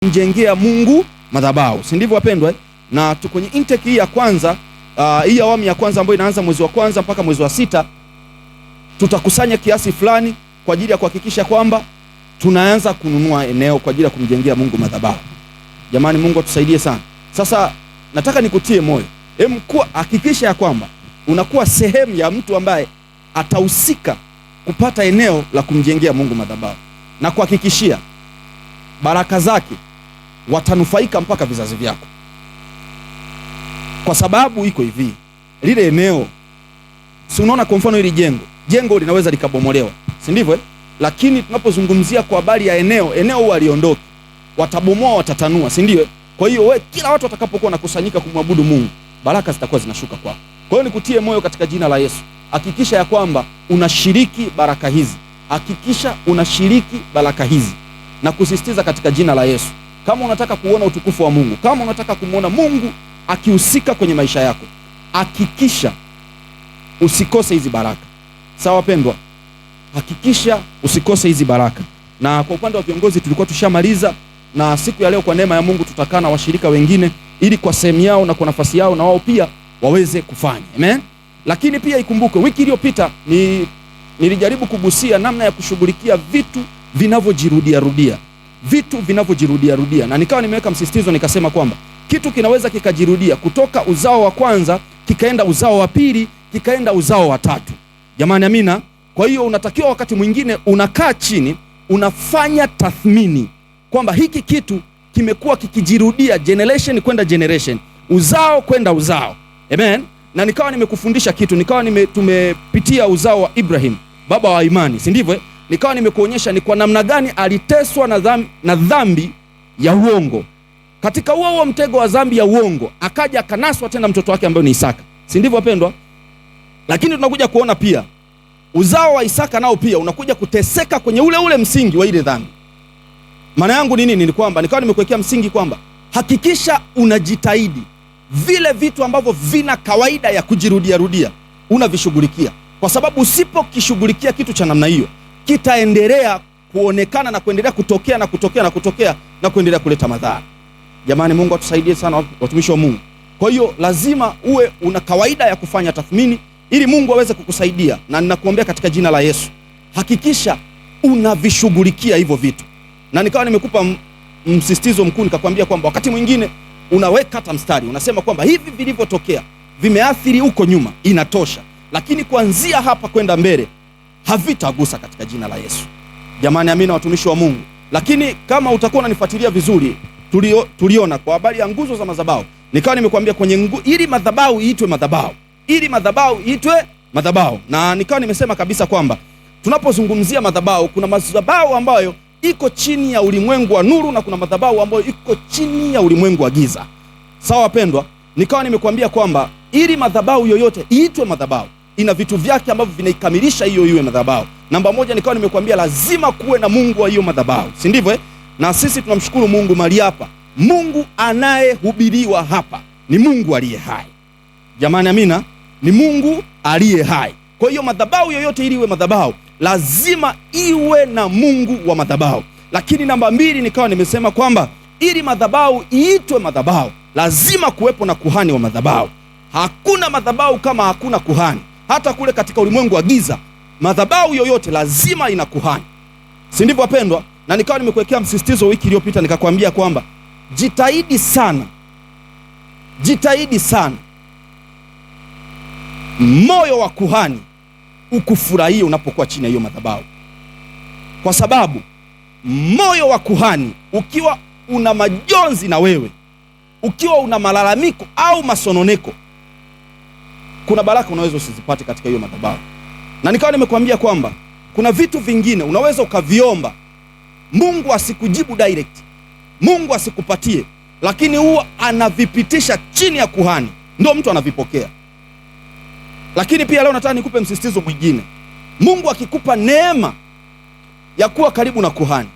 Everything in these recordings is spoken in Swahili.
kumjengea Mungu madhabahu, si ndivyo wapendwa? Na kwenye intake hii ya kwanza, hii awamu ya kwanza ambayo inaanza mwezi wa kwanza mpaka mwezi wa 6, tutakusanya kiasi fulani kwa ajili ya kuhakikisha kwamba tunaanza kununua eneo kwa ajili ya kumjengea Mungu madhabahu. Jamani, Mungu atusaidie sana. Sasa nataka nikutie moyo, hakikisha ya kwamba unakuwa sehemu ya mtu ambaye atahusika kupata eneo la kumjengea Mungu madhabahu, na kuhakikishia baraka zake watanufaika mpaka vizazi vyako. Kwa sababu iko hivi, lile eneo, si unaona kwa mfano hili jengo linaweza likabomolewa, si ndivyo? Lakini tunapozungumzia kwa habari ya eneo huwa aliondoki, watabomoa, watatanua, si ndio? Kwa hiyo kila watu watakapokuwa nakusanyika kumwabudu Mungu, baraka zitakuwa zinashuka kwako. Kwa hiyo nikutie moyo katika jina la Yesu, hakikisha ya kwamba unashiriki baraka hizi, hakikisha unashiriki baraka hizi, na kusisitiza katika jina la Yesu, kama unataka kuona utukufu wa Mungu, kama unataka kumwona Mungu akihusika kwenye maisha yako, hakikisha usikose hizi baraka. Sawa wapendwa? Hakikisha usikose hizi baraka. Na kwa upande wa viongozi tulikuwa tushamaliza, na siku ya leo kwa neema ya Mungu tutakaa na washirika wengine ili kwa sehemu yao na kwa nafasi yao na wao pia waweze kufanya. Amen. Lakini pia ikumbuke, wiki iliyopita nilijaribu kugusia namna ya kushughulikia vitu vinavyojirudia rudia, na nikawa nimeweka msisitizo nikasema kwamba kitu kinaweza kikajirudia kutoka uzao wa kwanza kikaenda uzao wa pili kikaenda uzao wa tatu. Jamani, amina. Kwa hiyo unatakiwa wakati mwingine unakaa chini, unafanya tathmini kwamba hiki kitu kimekuwa kikijirudia generation kwenda generation, uzao kwenda uzao. Amen. Na nikawa nimekufundisha kitu, tumepitia uzao wa Ibrahim, baba wa imani, si ndivyo? Nikawa nimekuonyesha ni kwa namna gani aliteswa na dhambi ya uongo. Katika huo mtego wa dhambi ya uongo akaja akanaswa tena mtoto wake ambaye ni Isaka, si ndivyo wapendwa? Lakini tunakuja kuona pia uzao wa Isaka nao pia unakuja kuteseka kwenye ule msingi wa ile dhambi. Maana yangu ni nini? Ni kwamba nikawa nimekuwekea msingi kwamba hakikisha unajitahidi vile vitu ambavyo vina kawaida ya kujirudia unavishughulikia, kwa sababu usipokishughulikia kitu cha namna hiyo kitaendelea kuonekana na kuendelea kutokea na kuendelea kuleta madhara. Jamani, Mungu atusaidie sana watumishi wa Mungu. Kwa hiyo lazima uwe una kawaida ya kufanya tathmini ili Mungu aweze kukusaidia, na ninakuombea katika jina la Yesu, hakikisha unavishughulikia hivyo vitu. Na nikawa nimekupa msisitizo mkuu, nikakwambia kwamba wakati mwingine unaweka hata mstari, unasema kwamba hivi vilivyotokea vimeathiri huko nyuma, inatosha, lakini kuanzia hapa kwenda mbele havitagusa katika jina la Yesu. Jamani, amina watumishi wa Mungu. Lakini kama utakuwa unanifuatilia vizuri, tuliona kwa habari ya nguzo za madhabahu, nikawa nimekwambia ili madhabahu iitwe madhabahu, na nikawa nimesema kabisa kwamba tunapozungumzia madhabahu, kuna madhabahu ambayo iko chini ya ulimwengu wa nuru na kuna madhabahu ambayo iko chini ya ulimwengu wa giza. Sawa wapendwa? Nikawa nimekwambia kwamba ili madhabahu yoyote iitwe madhabahu, ina vitu vyake ambavyo vinaikamilisha hiyo iwe madhabahu. Namba moja, nikawa nimekwambia lazima kuwe na Mungu wa hiyo madhabahu, si ndivyo? Na sisi tunamshukuru Mungu mahali hapa, Mungu anayehubiriwa hapa ni Mungu aliye hai. Jamani, amina. Ni Mungu aliye hai. Kwa hiyo madhabahu yoyote ili iwe madhabahu lazima iwe na Mungu wa madhabahu. Lakini namba mbili, nikawa nimesema kwamba ili madhabahu iitwe madhabahu lazima kuwepo na kuhani wa madhabahu. Hakuna madhabahu kama hakuna kuhani. Hata kule katika ulimwengu wa giza, madhabahu yoyote lazima ina kuhani, si ndivyo wapendwa? Na nikawa nimekuwekea msisitizo wiki iliyopita, nikakwambia kwamba jitahidi sana moyo wa kuhani ukufurahie unapokuwa chini ya hiyo madhabahu, kwa sababu moyo wa kuhani ukiwa una majonzi na wewe, ukiwa una malalamiko au masononeko, kuna baraka unaweza usizipate katika hiyo madhabahu. Na nikawa nimekwambia kwamba kuna vitu vingine unaweza ukaviomba Mungu asikujibu direct, Mungu asikupatie, lakini huwa anavipitisha chini ya kuhani, ndio mtu anavipokea. Lakini pia leo nataka nikupe msisitizo mwingine. Mungu akikupa neema ya kuwa karibu na kuhani,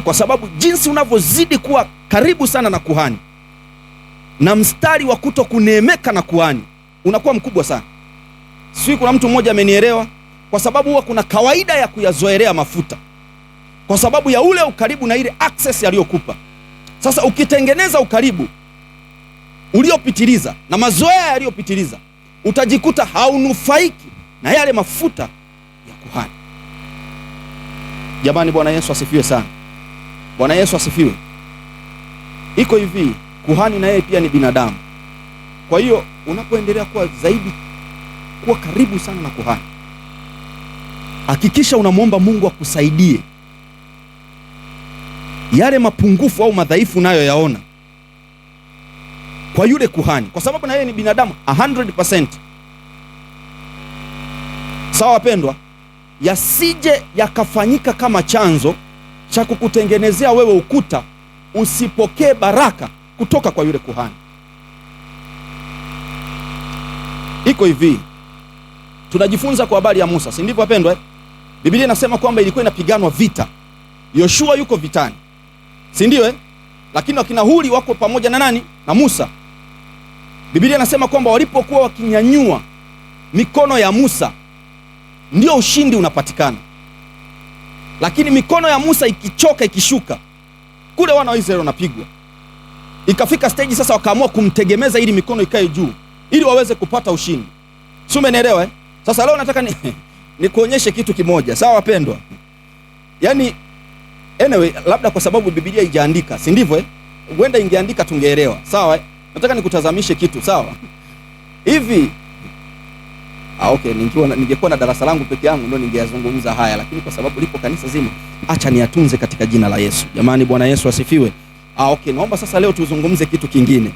kwa sababu jinsi unavyozidi kuwa karibu sana na kuhani, na mstari wa kuto kuneemeka na kuhani unakuwa mkubwa sana. Sio, kuna mtu mmoja amenielewa, kwa sababu huwa kuna kawaida ya kuyazoelea mafuta. kwa sababu ya ule ukaribu na ile access aliyokupa. Sasa ukitengeneza ukaribu uliopitiliza na mazoea yaliyopitiliza, utajikuta haunufaiki na yale mafuta ya kuhani. Jamani, Bwana Yesu asifiwe sana. Bwana Yesu asifiwe. Iko hivi, kuhani na yeye pia ni binadamu. Kwa hiyo unapoendelea kuwa zaidi, kuwa karibu sana na kuhani, hakikisha unamwomba Mungu akusaidie yale mapungufu au madhaifu nayo yaona kwa yule kuhani, kwa sababu na yeye ni binadamu 100%. Sawa wapendwa, yasije yakafanyika kama chanzo cha kukutengenezea wewe ukuta usipokee baraka kutoka kwa yule kuhani. Iko hivi, tunajifunza kwa habari ya Musa, si ndivyo wapendwa? Biblia inasema kwamba ilikuwa inapiganwa vita. Yoshua yuko vitani, si ndio? Lakini wakina Huri wako pamoja na nani? Na Musa. Biblia inasema kwamba walipokuwa wakinyanyua mikono ya Musa ndio ushindi unapatikana, lakini mikono ya Musa ikichoka, ikishuka, kule wana wa Israeli wanapigwa. Ikafika stage sasa wakaamua kumtegemeza ili mikono ikae juu ili waweze kupata ushindi. Si umenielewa? Sasa leo nataka nikuonyeshe kitu kimoja, sawa wapendwa? Yaani anyway, labda kwa sababu Biblia haijaandika, si ndivyo? Huenda ingeandika tungeelewa, sawa? Nataka nikutazamishe kitu, sawa? Hivi okay, ningekuwa na darasa langu peke yangu ndio ningeyazungumza haya, lakini kwa sababu lipo kanisa zima, acha niyatunze katika jina la Yesu. Jamani, Bwana Yesu asifiwe. Okay, naomba sasa leo tuzungumze kitu kingine.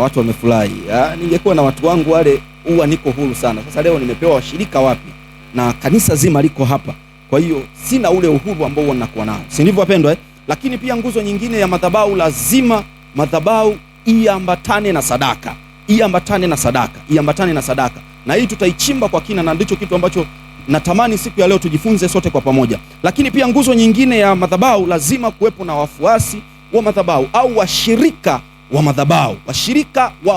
Watu wamefurahi. Ningekuwa na watu wangu wale, huwa niko huru sana. Sasa leo nimepewa washirika wapya na kanisa zima liko hapa, kwa hiyo sina ule uhuru ambao wanakuwa nao, si ndivyo wapendwa? Lakini pia nguzo nyingine ya madhabahu, lazima madhabahu iambatane na sadaka, iambatane na sadaka. Na hii tutaichimba kwa kina, na ndicho kitu ambacho natamani siku ya leo tujifunze sote kwa pamoja. Lakini pia nguzo nyingine ya madhabahu, lazima kuwepo na wafuasi wa madhabahu au washirika wa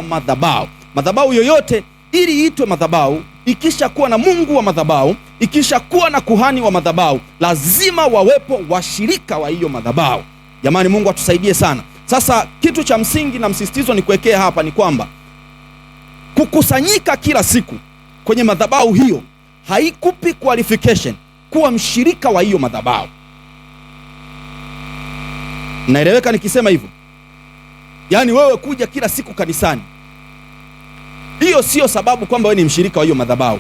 madhabahu, Madhabahu yoyote ili iitwe madhabahu, ikisha kuwa na Mungu wa madhabahu, ikisha kuwa na kuhani wa madhabahu, lazima wawepo washirika wa hiyo madhabahu. Jamani, Mungu atusaidie sana. Sasa kitu cha msingi na msisitizo ni kuwekea hapa ni kwamba kukusanyika kila siku kwenye madhabahu hiyo haikupi qualification kuwa mshirika wa hiyo madhabahu. Naeleweka nikisema hivyo? Yaani wewe kuja kila siku kanisani, hiyo sio sababu kwamba wewe ni mshirika wa hiyo madhabahu.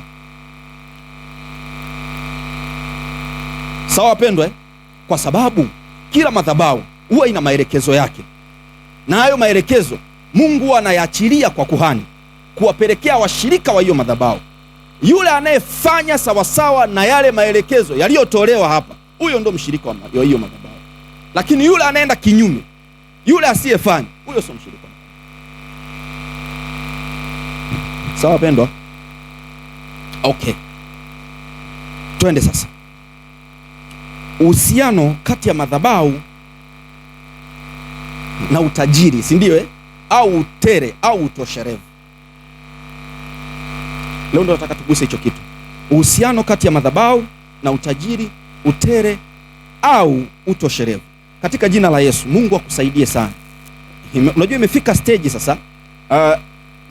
Sawa wapendwa? Kwa sababu kila madhabahu huwa ina maelekezo yake, na hayo maelekezo Mungu anayaachilia kwa kuhani kuwapelekea washirika wa hiyo madhabahu. Yule anayefanya sawasawa na yale maelekezo yaliyotolewa hapa, huyo ndo mshirika wa hiyo madhabahu. Lakini yule anaenda kinyume, yule asiyefanya, huyo sio mshirika. Sawa pendwa? Okay, twende sasa. Uhusiano kati ya madhabahu na utajiri, si ndio? Au utere au utosherevu. Leo ndo nataka tuguse hicho kitu. Uhusiano kati ya madhabahu na utajiri, utere au utosherevu. Katika jina la Yesu, Mungu akusaidie sana. Unajua imefika stage sasa,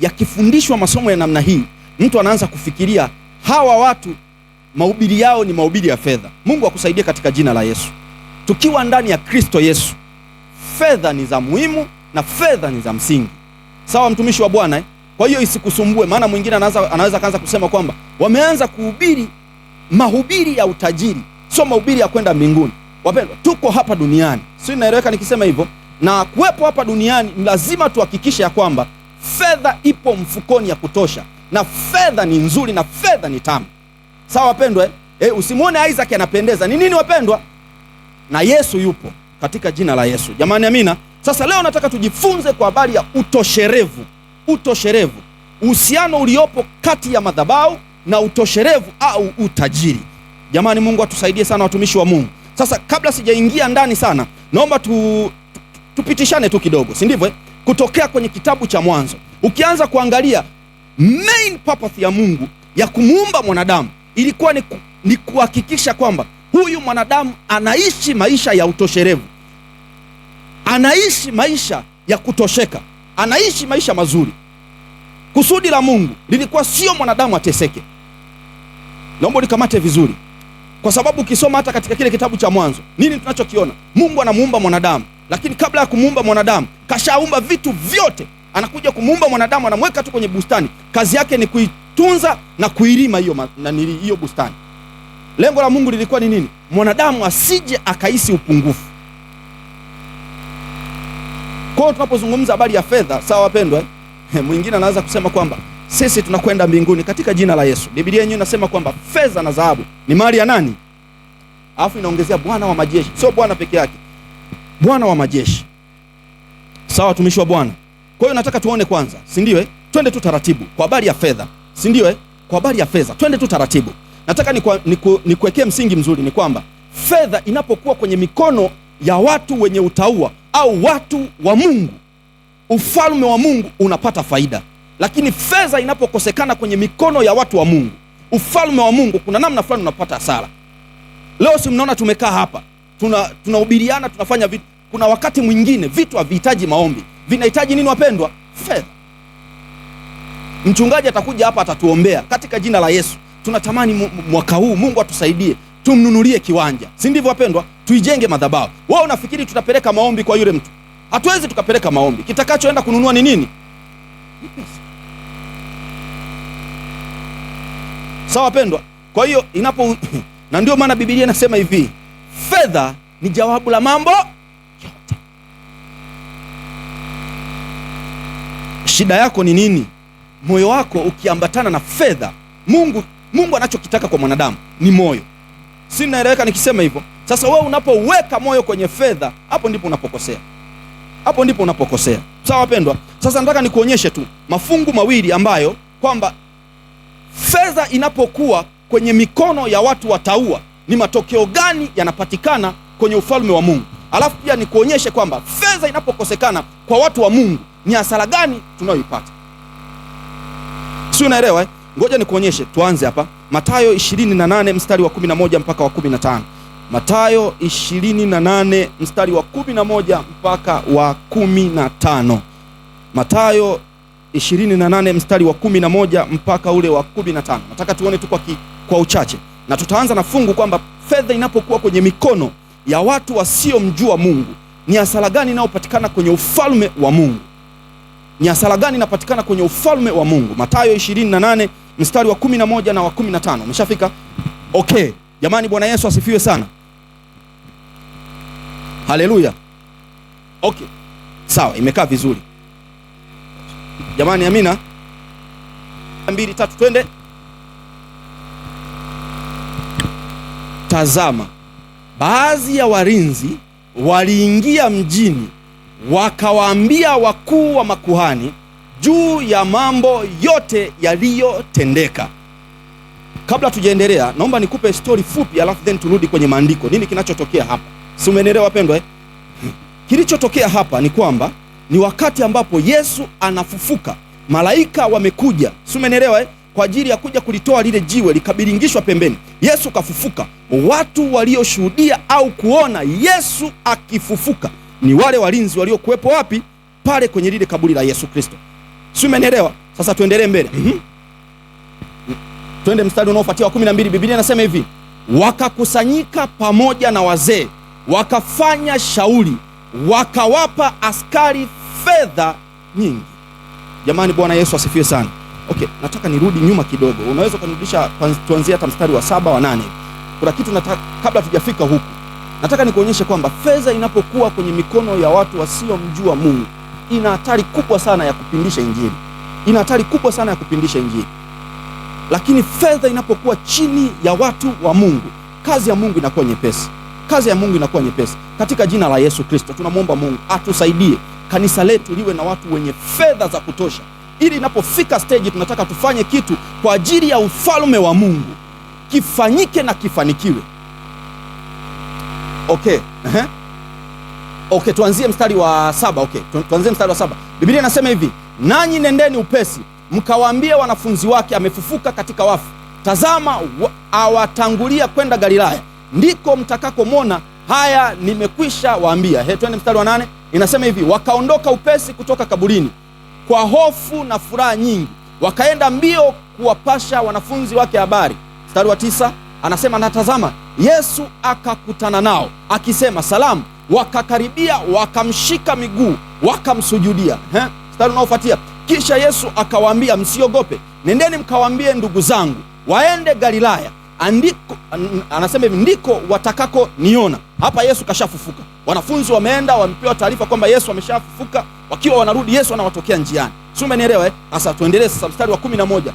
yakifundishwa masomo ya namna hii, mtu anaanza kufikiria hawa watu mahubiri yao ni mahubiri ya fedha. Mungu akusaidie katika jina la Yesu. Tukiwa ndani ya Kristo Yesu, fedha ni za muhimu na fedha ni za msingi. Sawa mtumishi wa Bwana? Kwa hiyo isikusumbue, maana mwingine anaweza kaanza kusema kwamba wameanza kuhubiri mahubiri ya utajiri, sio mahubiri ya kwenda mbinguni. Wapendwa, tuko hapa duniani, sio? Naeleweka nikisema hivyo? Na kuwepo hapa duniani lazima tuhakikishe ya kwamba fedha ipo mfukoni ya kutosha, na fedha ni nzuri na fedha ni tamu. Sawa wapendwa? Usimuone Isaac anapendeza. Ni nini wapendwa? Na Yesu yupo katika jina la Yesu. Jamani, amina. Sasa leo nataka tujifunze kwa habari ya utosherevu. Utosherevu, uhusiano uliopo kati ya madhabahu na utosherevu au utajiri. Jamani, Mungu atusaidie sana watumishi wa Mungu. Sasa kabla sijaingia ndani sana, naomba tupitishane tu kidogo, si ndivyo? Kutokea kwenye kitabu cha Mwanzo, ukianza kuangalia main purpose ya Mungu ya kumuumba mwanadamu ilikuwa ni kuhakikisha kwamba huyu mwanadamu anaishi maisha ya utosherevu, anaishi maisha ya kutosheka, anaishi maisha mazuri. Kusudi la Mungu lilikuwa sio mwanadamu ateseke. Naomba nikamate vizuri, kwa sababu ukisoma hata katika kile kitabu cha Mwanzo, nini tunachokiona? Mungu anamuumba mwanadamu, lakini kabla ya kumuumba mwanadamu kashaumba vitu vyote. Anakuja kumuumba mwanadamu, anamweka tu kwenye bustani. Kazi yake ni kuitunza na kuilima hiyo bustani. Lengo la Mungu lilikuwa ni nini? Mwanadamu asije akahisi upungufu. Kwa hiyo tunapozungumza habari ya fedha, sawa wapendwa, mwingine anaweza kusema kwamba sisi tunakwenda mbinguni katika jina la Yesu. Biblia yenyewe inasema kwamba fedha na dhahabu ni mali ya nani? Alafu inaongezea Bwana wa majeshi. Sio Bwana peke yake, Bwana wa majeshi. Sawa watumishi wa Bwana. Kwa hiyo nataka tuone kwanza, si ndio? Twende tu taratibu kwa habari ya fedha, si ndio? Kwa habari ya fedha twende tu taratibu. Nataka nikuwekee msingi mzuri, ni kwamba fedha inapokuwa kwenye mikono ya watu wenye utauwa au watu wa Mungu, ufalme wa Mungu unapata faida. Lakini fedha inapokosekana kwenye mikono ya watu wa Mungu, ufalme wa Mungu kuna namna fulani unapata hasara. Leo si mnaona tumekaa hapa tunahubiriana, tunafanya vitu. Kuna wakati mwingine vitu havihitaji maombi, vinahitaji nini wapendwa? Fedha. Mchungaji atakuja hapa atatuombea katika jina la Yesu. Tunatamani mwaka huu Mungu atusaidie tumnunulie kiwanja, si ndivyo wapendwa? Tuijenge madhabahu. Wewe unafikiri tutapeleka maombi kwa yule mtu? Hatuwezi tukapeleka maombi. Kitakachoenda kununua ni nini? Sawa wapendwa? Kwa hiyo na ndio maana Biblia inasema hivi, fedha ni jawabu la mambo yote. Shida yako ni nini? Moyo wako ukiambatana na fedha. Mungu anachokitaka kwa mwanadamu ni moyo. Si naeleweka nikisema hivyo? Sasa wewe unapoweka moyo kwenye fedha, hapo ndipo unapokosea. Hapo ndipo unapokosea. Sawa wapendwa? Sasa nataka nikuonyeshe tu mafungu mawili ambayo kwamba fedha inapokuwa kwenye mikono ya watu watauwa ni matokeo gani yanapatikana kwenye ufalme wa Mungu. Alafu pia nikuonyeshe kwamba fedha inapokosekana kwa watu wa Mungu ni hasara gani tunayoipata. Si unaelewa? Ngoja nikuonyeshe. Tuanze hapa Mathayo 28 mstari wa 11 mpaka wa 15. Mathayo 28 mstari wa 11 mpaka wa 15. Mathayo 28 mstari wa 11 mpaka ule wa 15. Nataka tuone tu kwa uchache, na tutaanza na fungu kwamba fedha inapokuwa kwenye mikono ya watu wasiomjua Mungu ni hasara gani inayopatikana kwenye ufalme wa Mungu. Ni hasara gani inapatikana kwenye ufalme wa Mungu? Mathayo 28 mstari wa 11 na wa 15. Umeshafika? Okay. Jamani, Bwana Yesu asifiwe sana. Haleluya. Okay. Sawa, imekaa vizuri. Jamani, amina. 2 3 twende. Tazama, baadhi ya walinzi waliingia mjini, wakawaambia wakuu wa makuhani juu ya mambo yote yaliyotendeka. Kabla tujaendelea, naomba nikupe story fupi, alafu then turudi kwenye maandiko. Nini kinachotokea hapa? Si umeelewa wapendwa? Kilichotokea hapa ni kwamba ni wakati ambapo Yesu anafufuka. Malaika wamekuja, si umeelewa, kwa ajili ya kuja kulitoa lile jiwe likabilingishwa pembeni. Yesu kafufuka. Watu walioshuhudia au kuona Yesu akifufuka ni wale walinzi waliokuwepo wapi? Pale kwenye lile kaburi la Yesu Kristo. Si umeelewa? Sasa tuendelee mbele. Twende mstari unaofuatia wa 12. Biblia inasema hivi, wakakusanyika pamoja na wazee, wakafanya shauri, wakawapa askari fedha nyingi. Jamani, Bwana Yesu asifiwe sana. Okay, nataka nirudi nyuma kidogo. Unaweza kunirudisha tuanzie hata mstari wa 7 wa 8. Kuna kitu kabla tujafika huku. Nataka nikuonyeshe kwamba fedha inapokuwa kwenye mikono ya watu wasiomjua Mungu ina hatari kubwa sana ya kupindisha Injili. Ina hatari kubwa sana ya kupindisha Injili. Lakini fedha inapokuwa chini ya watu wa Mungu, kazi ya Mungu inakuwa nyepesi. Kazi ya Mungu inakuwa nyepesi. Katika jina la Yesu Kristo tunamwomba Mungu atusaidie kanisa letu liwe na watu wenye fedha za kutosha, ili inapofika stage tunataka tufanye kitu kwa ajili ya ufalme wa Mungu, kifanyike na kifanikiwe. Okay. Okay, tuanzie mstari wa 7. Okay, tuanzie mstari wa 7. Biblia inasema hivi, nanyi nendeni upesi, mkawaambie wanafunzi wake amefufuka katika wafu. Tazama, awatangulia kwenda Galilaya, ndiko mtakakomwona haya nimekwisha waambia. Twende mstari wa 8, inasema hivi: wakaondoka upesi kutoka kaburini kwa hofu na furaha nyingi, wakaenda mbio kuwapasha wanafunzi wake habari. Mstari wa 9 anasema, na tazama, Yesu akakutana nao akisema, salamu. Wakakaribia, wakamshika miguu, wakamsujudia. Mstari unaofuatia, kisha Yesu akawaambia, msiogope, nendeni mkawaambie ndugu zangu waende Galilaya, andiko anasema hivi, ndiko watakako niona. Hapa Yesu kashafufuka, wanafunzi wameenda, wamepewa taarifa kwamba Yesu ameshafufuka. Wakiwa wanarudi, Yesu anawatokea njiani. Si umenielewa? Sasa tuendelee sasa, mstari wa 11.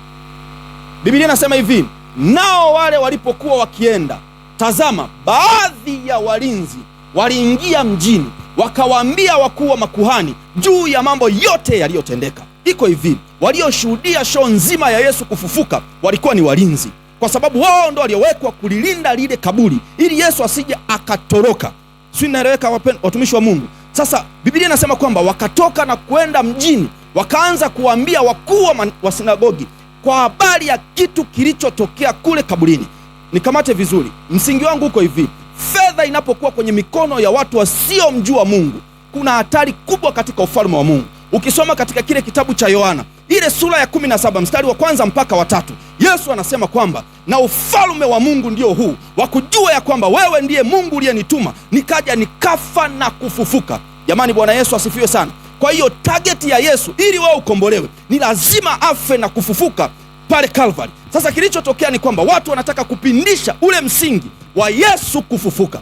Biblia inasema hivi, nao wale walipokuwa wakienda, tazama, baadhi ya walinzi waliingia mjini, wakawaambia wakuu wa makuhani juu ya mambo yote yaliyotendeka. Iko hivi, walioshuhudia show nzima ya Yesu kufufuka walikuwa ni walinzi, kwa sababu wao ndo waliowekwa kulilinda lile kaburi ili Yesu asije akatoroka. Si naeleweka, watumishi wa Mungu? Sasa Biblia inasema kwamba wakatoka na kwenda mjini, wakaanza kuambia wakuu wa sinagogi kwa habari ya kitu kilichotokea kule kaburini. Nikamate vizuri, msingi wangu uko hivi: fedha inapokuwa kwenye mikono ya watu wasiomjua Mungu, kuna hatari kubwa katika ufalme wa Mungu. Ukisoma katika kile kitabu cha Yohana ile sura ya 17 mstari wa 1 mpaka wa 3, Yesu anasema kwamba na ufalme wa Mungu ndio huu, wa kujua ya kwamba wewe ndiye Mungu uliyenituma, nikaja nikafa na kufufuka. Jamani, Bwana Yesu asifiwe sana. Kwa hiyo target ya Yesu ili wewe ukombolewe ni lazima afe na kufufuka pale Calvary. Sasa kilichotokea ni kwamba watu wanataka kupindisha ule msingi wa Yesu kufufuka.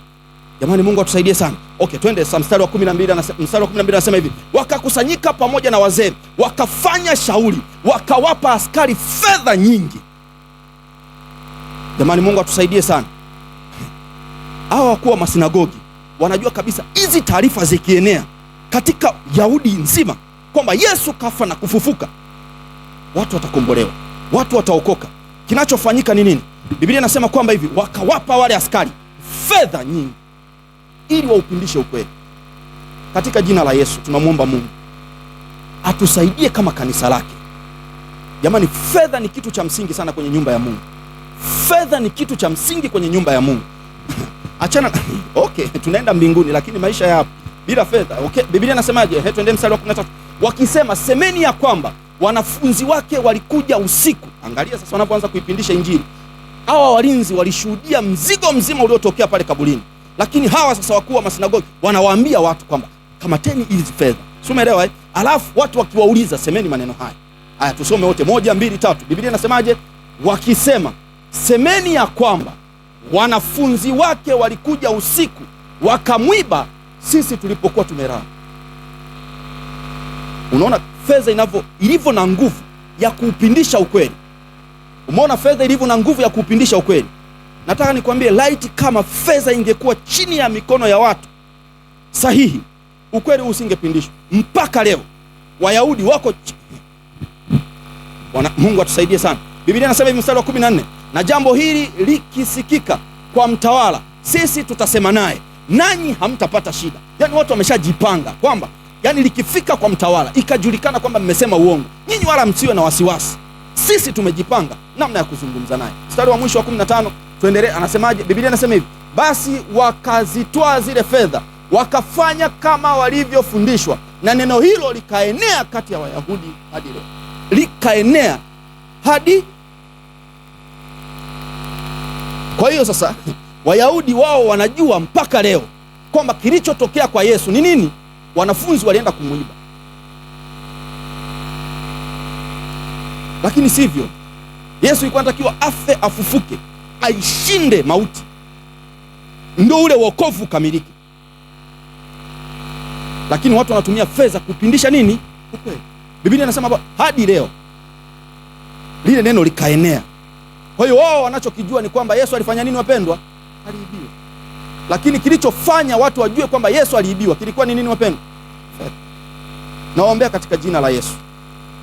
Jamani, Mungu atusaidie sana. Okay, twende mstari wa 12. Mstari wa 12 anasema hivi, wakakusanyika pamoja na wazee, wakafanya shauri, wakawapa askari fedha nyingi. Jamani, Mungu atusaidie sana. Hawa wakuu wa masinagogi wanajua kabisa hizi taarifa zikienea katika Yahudi nzima kwamba Yesu kafa na kufufuka, watu watakombolewa, watu wataokoka. Kinachofanyika ni nini? Biblia inasema kwamba hivi, wakawapa wale askari fedha nyingi ili waupindishe ukweli. Katika jina la Yesu tunamwomba Mungu atusaidie kama kanisa lake. Jamani, fedha ni kitu cha msingi sana kwenye nyumba ya Mungu. Fedha ni kitu cha msingi kwenye nyumba ya Mungu. Achana okay, tunaenda mbinguni lakini maisha ya bila fedha. Okay, Biblia inasemaje? Twende mstari wa 13. Wakisema, semeni ya kwamba wanafunzi wake walikuja usiku. Angalia sasa wanapoanza kuipindisha injili. Hawa walinzi walishuhudia mzigo mzima uliotokea pale kaburini. Lakini hawa sasa wakuu wa masinagogi wanawaambia watu kwamba kamateni hizi fedha. Si umeelewa? Alafu watu wakiwauliza, semeni maneno haya. Haya, tusome wote 1, 2, 3. Biblia inasemaje? Wakisema, semeni ya kwamba wanafunzi wake walikuja usiku wakamwiba sisi tulipokuwa tumelala. Unaona fedha ilivyo na nguvu ya kuupindisha ukweli. Umeona fedha ilivyo na nguvu ya kuupindisha ukweli. Nataka nikwambie, laiti kama fedha ingekuwa chini ya mikono ya watu sahihi, ukweli usingepindishwa. Mpaka leo Wayahudi wako Mungu atusaidie sana. Biblia inasema hivi mstari wa 14, na jambo hili likisikika kwa mtawala, sisi tutasema naye, nanyi hamtapata shida. Yaani watu wameshajipanga kwamba yaani likifika kwa mtawala ikajulikana kwamba mmesema uongo, nyinyi wala msiwe na wasiwasi, sisi tumejipanga namna ya kuzungumza naye. Mstari wa mwisho wa 15, tuendelee, anasemaje? Biblia inasema hivi, basi wakazitoa zile fedha wakafanya kama walivyofundishwa, na neno hilo likaenea kati ya Wayahudi hadi leo. Likaenea hadi. Kwa hiyo sasa Wayahudi wao wanajua mpaka leo kwamba kilichotokea kwa Yesu ni nini. Wanafunzi walienda kumuiba, lakini sivyo. Yesu alikuwa anatakiwa afe, afufuke, aishinde mauti, ndio ule wokovu kamilike. Lakini watu wanatumia fedha kupindisha nini? Ukweli. Biblia inasema hadi leo lile neno likaenea. Kwa hiyo wao wanachokijua ni kwamba Yesu alifanya nini, wapendwa? Aliibiwa. Lakini kilichofanya watu wajue kwamba Yesu aliibiwa kilikuwa ni nini, wapendwa? Fedha. Nawaombea katika jina la Yesu,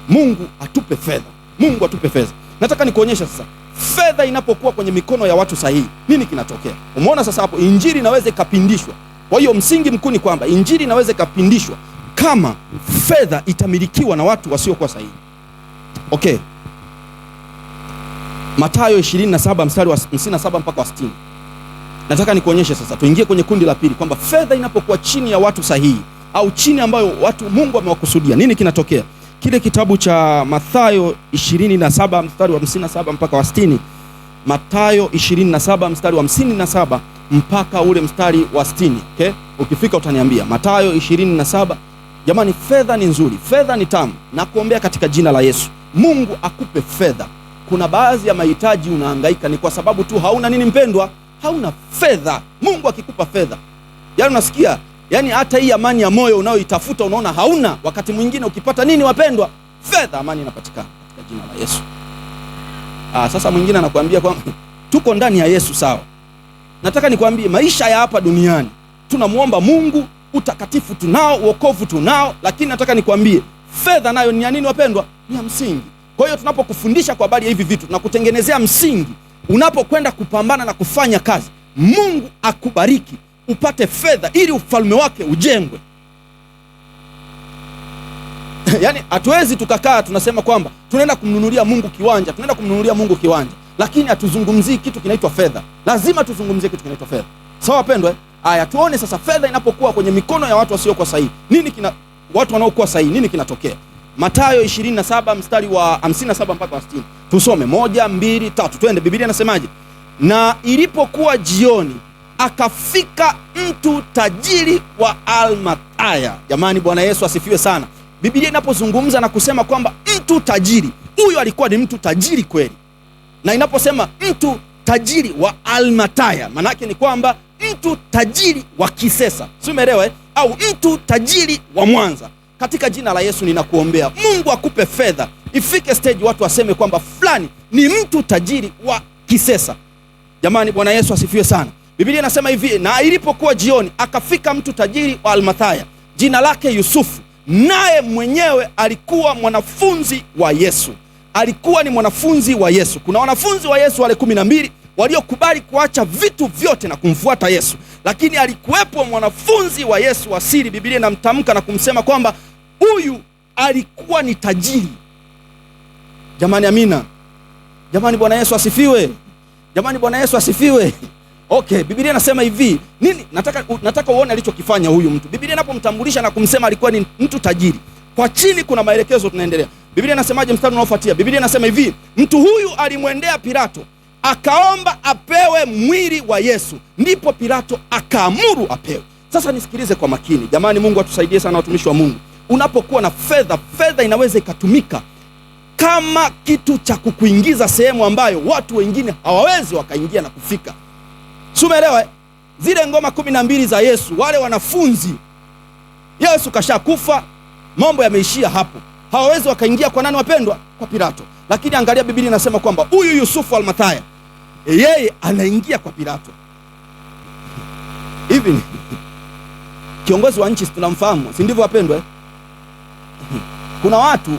Mungu atupe fedha. Mungu atupe fedha. Nataka nikuonyesha sasa, fedha inapokuwa kwenye mikono ya watu sahihi, nini kinatokea? Umeona sasa hapo injili inaweza ikapindishwa. Kwa hiyo msingi mkuu ni kwamba injili inaweza ikapindishwa kama fedha itamilikiwa na watu wasiokuwa sahihi. Okay. Mathayo 27 mstari wa 57 mpaka 60. Nataka nikuonyeshe sasa, tuingie kwenye kundi la pili, kwamba fedha inapokuwa chini ya watu sahihi au chini ambayo watu Mungu amewakusudia, nini kinatokea? Kile kitabu cha Mathayo 27 mstari wa 57 mpaka wa 60. Mathayo 27 mstari wa 57 mpaka ule mstari wa 60. Okay? Ukifika utaniambia. Mathayo 27. Jamani, fedha ni nzuri, fedha ni tamu. Na kuombea katika jina la Yesu, Mungu akupe fedha. Kuna baadhi ya mahitaji unahangaika, ni kwa sababu tu hauna nini mpendwa? Hauna fedha. Mungu akikupa fedha, yaani unasikia, yaani hata hii amani ya moyo unayoitafuta unaona hauna. Wakati mwingine ukipata nini wapendwa? Fedha, amani inapatikana katika jina la Yesu. Sasa mwingine anakuambia kwamba tuko ndani ya Yesu, sawa. Nataka nikwambie maisha ya hapa duniani tunamuomba Mungu, utakatifu tunao, wokovu tunao, lakini nataka nikwambie fedha nayo ni ya nini wapendwa? Ni ya msingi. Kwa hiyo tunapokufundisha kwa habari ya hivi vitu, tunakutengenezea msingi unapokwenda kupambana na kufanya kazi. Mungu akubariki upate fedha ili ufalme wake ujengwe. Yaani hatuwezi tukakaa tunasema kwamba tunaenda kumnunulia Mungu kiwanja, tunaenda kumnunulia Mungu kiwanja, lakini hatuzungumzii kitu kinaitwa fedha. Lazima tuzungumzie kitu kinaitwa fedha. Sawa wapendwa? Haya, tuone sasa fedha inapokuwa kwenye mikono ya watu wasiokuwa sahihi. Watu wanaokuwa sahihi, nini kinatokea? Mathayo 27 mstari wa 57 mpaka 60. Tusome 1, 2, 3. Twende. Biblia inasemaje? Na ilipokuwa jioni, akafika mtu tajiri wa Arimathaya. Jamani, Bwana Yesu asifiwe sana. Biblia inapozungumza na kusema kwamba mtu tajiri, huyo alikuwa ni mtu tajiri kweli. Na inaposema mtu tajiri wa Arimathaya, maana yake ni kwamba mtu tajiri wa Kisesa. Si umeelewa eh? Au mtu tajiri wa Mwanza. Katika jina la Yesu ninakuombea Mungu akupe fedha, ifike stage watu waseme kwamba fulani ni mtu tajiri wa Kisesa. Jamani, Bwana Yesu asifiwe sana. Biblia inasema hivi, na ilipokuwa jioni, akafika mtu tajiri wa Arimathaya, jina lake Yusufu, naye mwenyewe alikuwa mwanafunzi wa Yesu. Alikuwa ni mwanafunzi wa Yesu. Kuna wanafunzi wa Yesu wale 12 waliokubali kuacha vitu vyote na kumfuata Yesu, lakini alikuwepo mwanafunzi wa Yesu asili. Biblia inamtamka na kumsema kwamba huyu alikuwa ni tajiri. Jamani, amina. Jamani, Bwana Yesu asifiwe. Jamani, Bwana Yesu asifiwe. Okay, Biblia inasema hivi, nini? Nataka uone alichokifanya huyu mtu. Biblia inapomtambulisha na kumsema alikuwa ni mtu tajiri, kwa chini kuna maelekezo tunaendelea. Biblia inasemaje mstari unaofuatia? Biblia inasema hivi, mtu huyu alimwendea Pilato akaomba apewe mwili wa Yesu, ndipo Pilato akaamuru apewe. Sasa nisikilize kwa makini. Jamani, Mungu atusaidie sana watumishi wa Mungu. Unapokuwa na fedha, fedha inaweza ikatumika kama kitu cha kukuingiza sehemu ambayo watu wengine hawawezi wakaingia na kufika. Sumeelewa? Zile ngoma 12 za Yesu, wale wanafunzi, Yesu kashakufa, mambo yameishia hapo. Hawawezi wakaingia kwa nani wapendwa? Kwa Pilato. Lakini angalia, Biblia inasema kwamba huyu Yusufu Arimathaya, yeye anaingia kwa Pilato. Hivi kiongozi wa nchi tunamfahamu, si ndivyo wapendwa? Kuna watu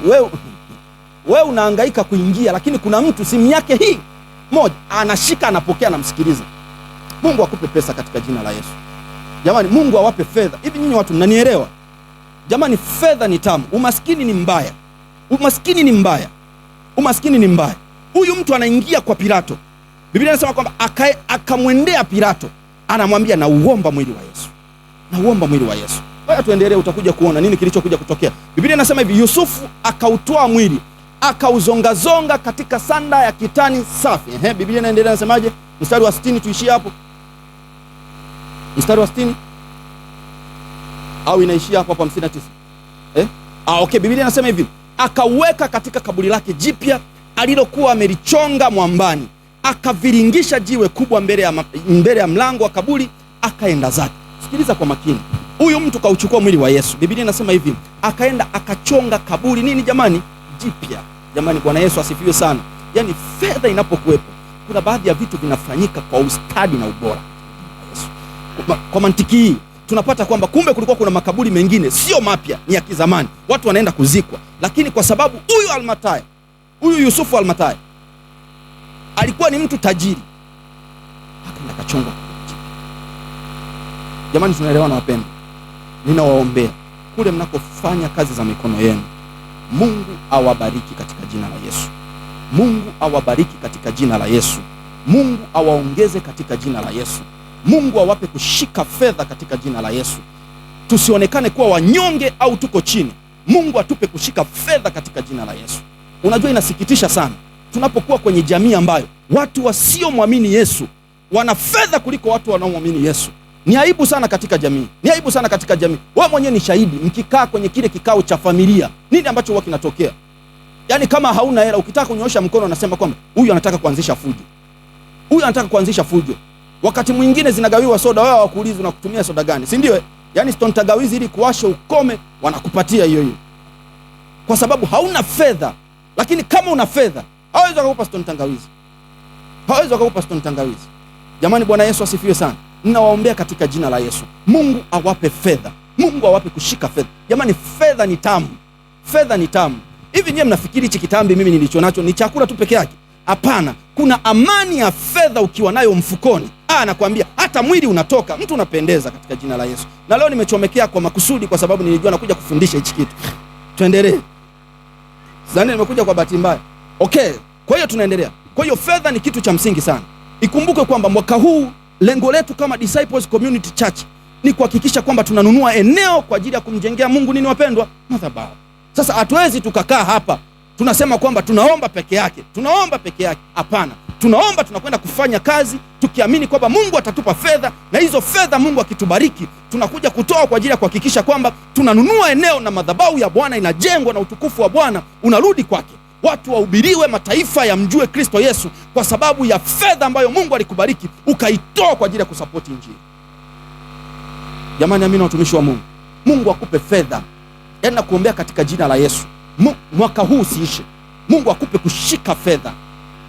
wewe unahangaika kuingia, lakini kuna mtu simu yake hii moja anashika, anapokea, anamsikiliza. Mungu akupe pesa katika jina la Yesu. Jamani, Mungu awape fedha. Hivi nyinyi watu mnanielewa? Jamani, fedha ni tamu, umaskini ni mbaya. Umaskini ni mbaya. Umaskini ni mbaya. Huyu mtu anaingia kwa Pilato. Biblia inasema kwamba akamwendea Pilato, anamwambia na uomba mwili wa Yesu. Na uomba mwili wa Yesu. Haya, tuendelee, utakuja kuona nini kilichokuja kutokea. Biblia inasema hivi, Yusufu akautoa mwili, akauzongazonga katika sanda ya kitani safi. Biblia inaendelea nasemaje? Mstari wa 60, tuishie hapo. Mstari wa 60 au inaishia hapo 59? Okay, Biblia inasema hivi, akauweka katika kaburi lake jipya alilokuwa amelichonga mwambani, akaviringisha jiwe kubwa mbele ya mlango wa kaburi, akaenda zake. Sikiliza kwa makini. Huyu mtu kauchukua mwili wa Yesu. Biblia inasema hivi, akaenda akachonga kaburi nini jamani? Jipya. Jamani, Bwana Yesu asifiwe sana. Yaani fedha inapokuwepo, kuna baadhi ya vitu vinafanyika kwa ustadi na ubora. Yesu. Kwa mantiki hii tunapata kwamba kumbe kulikuwa kuna makaburi mengine sio mapya, ni ya kizamani, watu wanaenda kuzikwa, lakini kwa sababu huyu Arimathaya, huyu Yusufu Arimathaya alikuwa ni mtu tajiri, akaenda kachonga. Jamani, tunaelewana wapendwa? Ninawaombea kule mnakofanya kazi za mikono yenu, Mungu awabariki katika jina la Yesu. Mungu awabariki katika jina la Yesu. Mungu awaongeze katika jina la Yesu. Mungu awape kushika fedha katika jina la Yesu. Tusionekane kuwa wanyonge au tuko chini. Mungu atupe kushika fedha katika jina la Yesu. Unajua, inasikitisha sana tunapokuwa kwenye jamii ambayo watu wasiomwamini Yesu wana fedha kuliko watu wanaomwamini Yesu. Ni aibu sana katika jamii, ni aibu sana katika jamii. Wewe mwenyewe ni shahidi, mkikaa kwenye kile kikao cha familia, nini ambacho huwa kinatokea? Yaani kama hauna hela, ukitaka kunyoosha mkono unasema kwamba huyu anataka kuanzisha fujo, huyu anataka kuanzisha fujo. Wakati mwingine zinagawiwa soda, wewe hawakuulizi unakutumia soda gani, si ndio? Yaani stone tangawizi ili kuwasha ukome, wanakupatia hiyo hiyo kwa sababu hauna fedha. Lakini kama una fedha, hawezi kukupa stone tangawizi, hawezi kukupa stone tangawizi. Jamani, Bwana Yesu asifiwe sana. Ninawaombea katika jina la Yesu, Mungu awape fedha, Mungu awape kushika fedha. Jamani, fedha ni tamu, fedha ni tamu. Hivi nyie mnafikiri hichi kitambi mimi nilicho nacho ni chakula tu peke yake? Hapana, kuna amani ya fedha ukiwa nayo mfukoni. Nakwambia hata mwili unatoka, mtu unapendeza katika jina la Yesu. Na leo nimechomekea kwa makusudi kwa sababu nilijua nakuja kufundisha hichi kitu. Tuendelee. Sasa nimekuja kwa bahati mbaya. Okay, kwa hiyo tunaendelea. Kwa hiyo fedha ni kitu cha msingi sana. Ikumbuke kwamba mwaka huu lengo letu kama Disciples Community Church ni kuhakikisha kwamba tunanunua eneo kwa ajili ya kumjengea Mungu nini wapendwa? Madhabahu. Sasa hatuwezi tukakaa hapa tunasema kwamba tunaomba peke yake, tunaomba peke yake. Hapana, tunaomba, tunakwenda kufanya kazi tukiamini kwamba Mungu atatupa fedha, na hizo fedha Mungu akitubariki tunakuja kutoa kwa ajili ya kuhakikisha kwamba tunanunua eneo na madhabahu ya Bwana inajengwa na utukufu wa Bwana unarudi kwake. Watu wahubiriwe, mataifa yamjue Kristo Yesu kwa sababu ya fedha ambayo Mungu alikubariki ukaitoa kwa ajili ya kusapoti Injili. Jamani, amina watumishi wa Mungu. Mungu akupe fedha. Yaani nakuombea katika jina la Yesu, mwaka huu usiishe, Mungu akupe kushika fedha.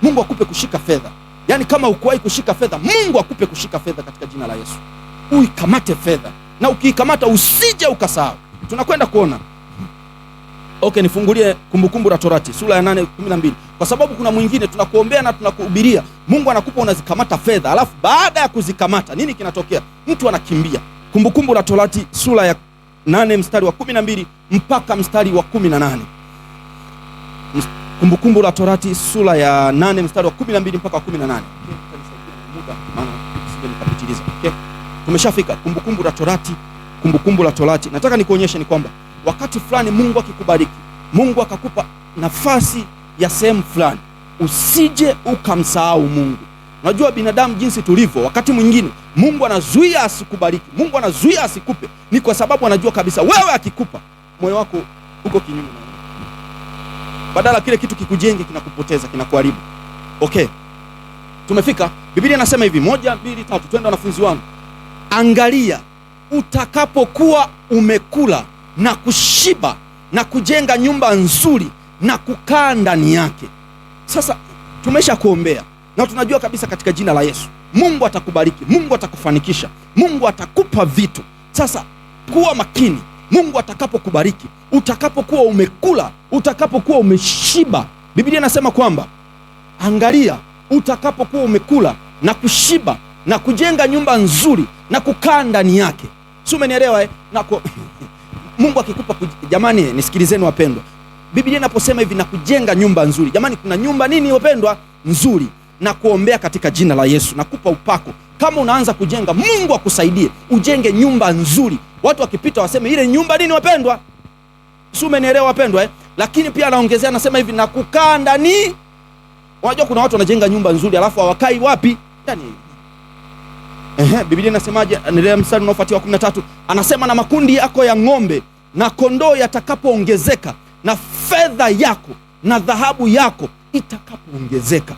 Mungu akupe kushika fedha. Yaani kama ukuwahi kushika fedha, Mungu akupe kushika fedha katika jina la Yesu. Uikamate fedha, na ukiikamata usije ukasahau. Tunakwenda kuona. Okay, nifungulie Kumbukumbu la Torati sura ya 8:12 kwa sababu kuna mwingine tunakuombea na tunakuhubiria, Mungu anakupa unazikamata fedha, alafu baada ya kuzikamata nini kinatokea? Mtu anakimbia. Kumbukumbu la Torati sura ya 8 mstari wa 12 mpaka mstari wa 18. Kumbukumbu la Torati sura ya 8 mstari wa 12 mpaka 18. Okay? Tumeshafika Kumbukumbu la Torati, Kumbukumbu la Torati. Nataka nikuonyeshe ni kwamba wakati fulani Mungu akikubariki, Mungu akakupa nafasi ya sehemu fulani, usije ukamsahau Mungu. Unajua binadamu jinsi tulivyo, wakati mwingine Mungu anazuia asikubariki, Mungu anazuia asikupe, ni kwa sababu anajua kabisa wewe akikupa moyo wako uko kinyume na yeye. Badala kile kitu kikujenge kinakupoteza, kinakuharibu. Okay, tumefika. Biblia inasema hivi, 1, 2, 3, twende wanafunzi wangu. Angalia, utakapokuwa umekula na kushiba na kujenga nyumba nzuri na kukaa ndani yake. Sasa tumesha kuombea na tunajua kabisa katika jina la Yesu Mungu atakubariki, Mungu atakufanikisha, Mungu atakupa vitu. Sasa kuwa makini, Mungu atakapokubariki, utakapokuwa umekula, utakapokuwa umeshiba. Biblia inasema kwamba angalia, utakapokuwa umekula na kushiba na kujenga nyumba nzuri na kukaa ndani yake. Si umenielewa? Mungu akikupa, jamani nisikilizeni wapendwa, Biblia inaposema hivi na kujenga nyumba nzuri, jamani kuna nyumba nini wapendwa? Nzuri. Na kuombea katika jina la Yesu, nakupa upako, kama unaanza kujenga, Mungu akusaidie ujenge nyumba nzuri, watu wakipita waseme ile nyumba nini wapendwa? Si umenielewa wapendwa? Lakini pia anaongezea, anasema hivi na kukaa ndani. Unajua kuna watu wanajenga nyumba nzuri alafu hawakai wapi? Ndani. Biblia inasemaje? Endelea mstari unaofuatia 13. Anasema na makundi yako ya ng'ombe na kondoo yatakapoongezeka, na fedha yako na dhahabu yako itakapoongezeka.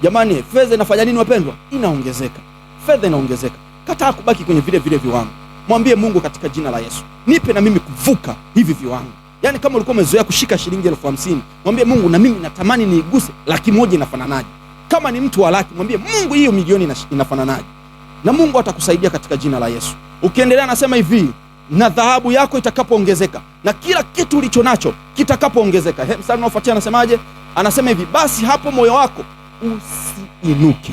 Jamani, fedha inafanya nini wapendwa? Inaongezeka. Fedha inaongezeka. Kataa kubaki kwenye vile viwango. Mwambie Mungu katika jina la Yesu, nipe na mimi kuvuka hivi viwango. Yaani kama ulikuwa umezoea kushika shilingi 50,000, mwambie Mungu na mimi natamani niiguse 100,000 inafananaje? Kama ni mtu wa laki, mwambie Mungu hiyo milioni inafananaje? Na Mungu atakusaidia katika jina la Yesu. Ukiendelea anasema hivi, na dhahabu yako itakapoongezeka na kila kitu ulicho nacho kitakapoongezeka. Mstari unaofuatia anasemaje? Anasema hivi, basi hapo moyo wako usiinuke.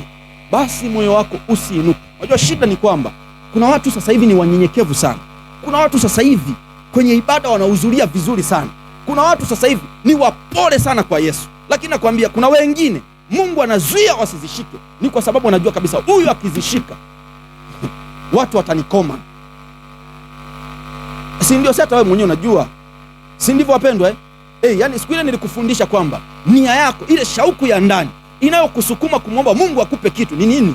Basi moyo wako usiinuke. Unajua shida ni kwamba kuna watu sasa hivi ni wanyenyekevu sana. Kuna watu sasa hivi kwenye ibada wanahudhuria vizuri sana. Kuna watu sasa hivi ni wapole sana kwa Yesu. Lakini nakwambia kuna wengine Mungu anazuia wasizishike, ni kwa sababu anajua kabisa huyu akizishika watu watanikoma. Si ndio? Sasa wewe mwenyewe unajua, si ndivyo wapendwa? Yani siku ile nilikufundisha kwamba nia yako, ile shauku ya ndani inayokusukuma kumwomba Mungu akupe kitu ni nini?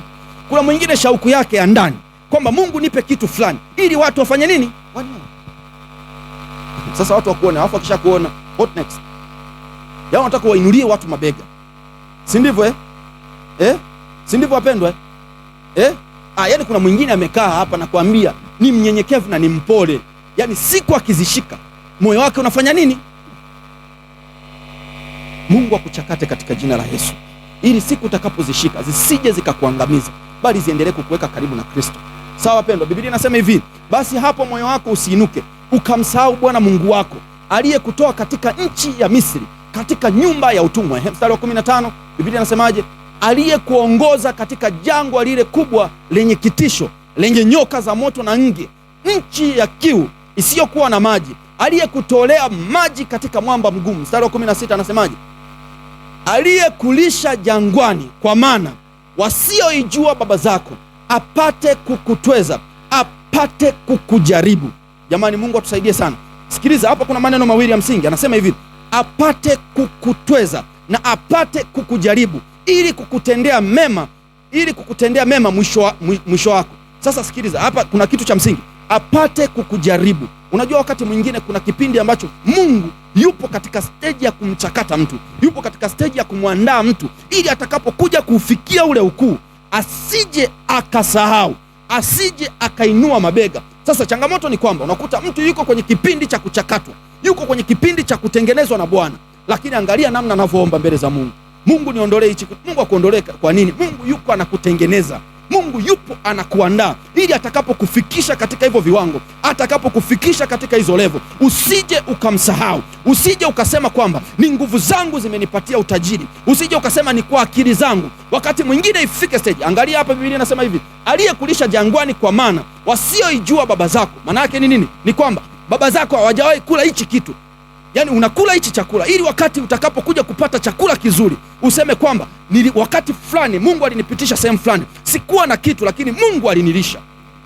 Kuna mwingine shauku yake ya ndani kwamba Mungu nipe kitu fulani ili watu wafanye nini? Wanione. Sasa watu wakuone, alafu akisha kuona what next? Yao wanataka wainulie watu mabega, si ndivyo? Si ndivyo wapendwa? Yani kuna mwingine amekaa hapa na kuambia ni mnyenyekevu na ni mpole, yani siku akizishika moyo wake unafanya nini? Mungu akuchakate katika jina la Yesu, ili siku utakapozishika zisije zikakuangamiza, bali ziendelee kukuweka karibu na Kristo. Sawa wapendwa? Biblia inasema hivi, basi hapo moyo wako usiinuke ukamsahau Bwana Mungu wako aliyekutoa katika nchi ya Misri, katika nyumba ya utumwa. Mstari wa 15 Biblia inasemaje? Aliyekuongoza katika jangwa lile kubwa lenye kitisho, lenye nyoka za moto na nge, nchi ya kiu isiyokuwa na maji, aliyekutolea maji katika mwamba mgumu. Mstari wa 16 anasemaje? Aliyekulisha jangwani kwa mana wasioijua baba zako, apate kukutweza, apate kukujaribu. Jamani, Mungu atusaidie sana. Sikiliza, hapa kuna maneno mawili ya msingi. Anasema hivi, apate kukutweza na apate kukujaribu, ili kukutendea mema mwisho wako. Sasa sikiliza, hapa kuna kitu cha msingi, apate kukujaribu. Unajua wakati mwingine kuna kipindi ambacho Mungu yupo katika steji ya kumchakata mtu, yupo katika steji ya kumwandaa mtu, ili atakapokuja kufikia ule ukuu asije akasahau, asije akainua mabega. Sasa changamoto ni kwamba unakuta mtu yuko kwenye kipindi cha kuchakatwa, yuko kwenye kipindi cha kutengenezwa na Bwana, lakini angalia namna anavyoomba mbele za Mungu. Mungu niondolee hichi. Mungu akuondolee kwa nini? Mungu yuko anakutengeneza, Mungu yupo anakuandaa, ili atakapokufikisha katika hivyo viwango, atakapokufikisha katika hizo level, usije ukamsahau, usije ukasema kwamba ni nguvu zangu zimenipatia utajiri, usije ukasema ni kwa akili zangu. Wakati mwingine ifike stage, angalia hapa Biblia inasema hivi, aliyekulisha jangwani kwa mana wasioijua baba zako. Maana yake ni nini? Ni kwamba baba zako hawajawahi kula hichi kitu. Yani unakula hichi chakula ili wakati utakapokuja kupata chakula kizuri useme kwamba wakati fulani Mungu alinipitisha sehemu fulani, sikuwa na kitu lakini Mungu alinilisha.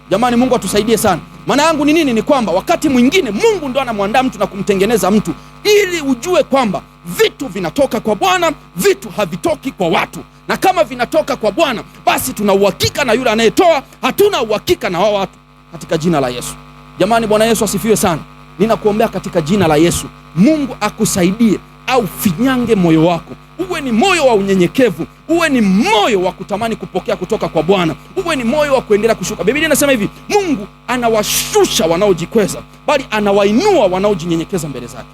Jamani, Mungu atusaidie sana. Maana yangu ni nini? Ni kwamba wakati mwingine Mungu ndo anamwandaa mtu na kumtengeneza mtu, ili ujue kwamba vitu vinatoka kwa Bwana, vitu havitoki kwa watu. Na kama vinatoka kwa Bwana, basi tuna uhakika na yule anayetoa, hatuna uhakika na wao watu, katika jina la Yesu. Jamani, Bwana Yesu asifiwe sana. Ninakuombea katika jina la Yesu, Mungu akusaidie au finyange moyo wako, uwe ni moyo wa unyenyekevu, uwe ni moyo wa kutamani kupokea kutoka kwa Bwana, uwe ni moyo wa kuendelea kushuka. Biblia inasema hivi, Mungu anawashusha wanaojikweza, bali anawainua wanaojinyenyekeza mbele zake.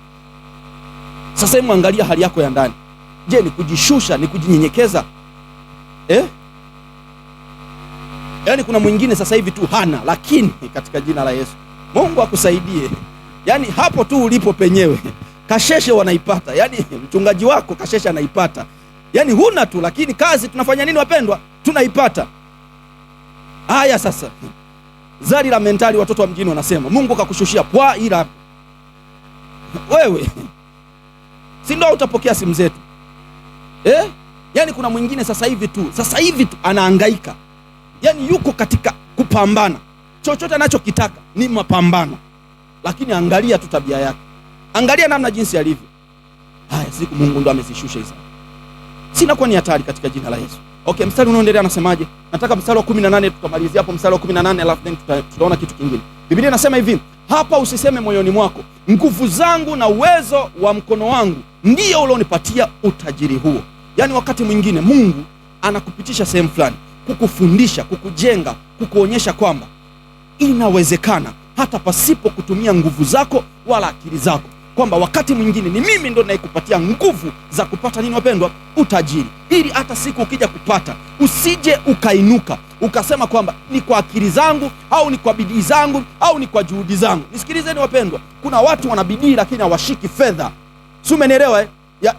Sasa hebu angalia hali yako ya ndani. Je, ni kujishusha, ni kujinyenyekeza? Yaani kuna mwingine sasa hivi tu hana, lakini katika jina la Yesu Mungu akusaidie. Yaani hapo tu ulipo penyewe kasheshe wanaipata, yaani mchungaji wako kasheshe anaipata. Yaani huna tu, lakini kazi tunafanya nini wapendwa? Tunaipata. Haya sasa, zari la mentali watoto wa mjini wanasema, Mungu kakushushia pwa ila wewe si ndio utapokea simu zetu? Yaani kuna mwingine sasa hivi tu anahangaika, yaani yuko katika kupambana, chochote anachokitaka ni mapambano, lakini angalia tu tabia yake, angalia namna jinsi alivyo. Haya, siku Mungu ndo amezishusha hizo, sina kwa ni hatari katika jina la Yesu. Okay, mstari unaoendelea anasemaje? Nataka mstari wa 18 tutamalizia hapo, mstari wa 18 alafu then tutaona kitu kingine. Biblia inasema hivi, hapa usiseme moyoni mwako, nguvu zangu na uwezo wa mkono wangu ndio ulionipatia utajiri huo. Yaani wakati mwingine Mungu anakupitisha sehemu fulani kukufundisha, kukujenga, kukuonyesha kwamba inawezekana hata pasipo kutumia nguvu zako wala akili zako, kwamba wakati mwingine ni mimi ndo ninayekupatia nguvu za kupata nini wapendwa? Utajiri. Ili hata siku ukija kupata usije ukainuka ukasema kwamba ni kwa akili zangu au ni kwa bidii zangu au ni kwa juhudi zangu. Nisikilizeni wapendwa, kuna watu wana bidii lakini hawashiki fedha. Si umenielewa?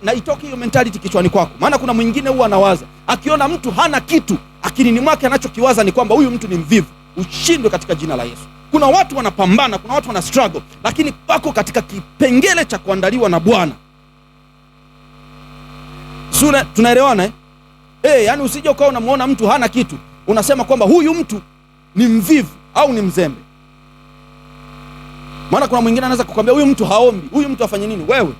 Na itoke hiyo mentality kichwani kwako. Maana kuna mwingine huwa anawaza, akiona mtu hana kitu, akilini mwake anachokiwaza ni kwamba huyu mtu ni mvivu. Ushindwe katika jina la Yesu. Kuna watu wanapambana, kuna watu wana struggle, lakini wako katika kipengele cha kuandaliwa na Bwana. Tunaelewana? Yani usije ukawa unamuona mtu hana kitu unasema kwamba huyu mtu ni mvivu au ni mzembe. Maana kuna mwingine anaweza kukwambia huyu mtu haombi, huyu mtu afanye nini? Wewe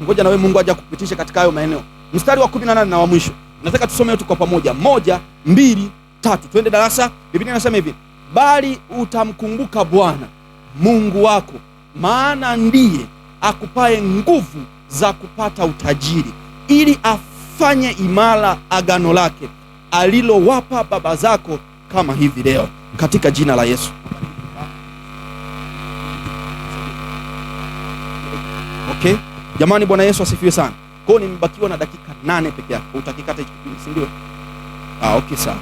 ngoja na wewe Mungu aje kukupitisha katika hayo maeneo. Mstari wa 18 na wa mwisho nataka tusome yote kwa pamoja. 1, 2, 3, twende darasa. Biblia inasema hivi: bali utamkumbuka Bwana Mungu wako, maana ndiye akupaye nguvu za kupata utajiri, ili afanye imara agano lake alilowapa baba zako, kama hivi leo, katika jina la Yesu. Okay? Jamani, Bwana Yesu asifiwe sana. Kwa hiyo nimebakiwa na dakika 8 peke yake. Utakikata hicho kipindi, si ndio? Okay, sawa.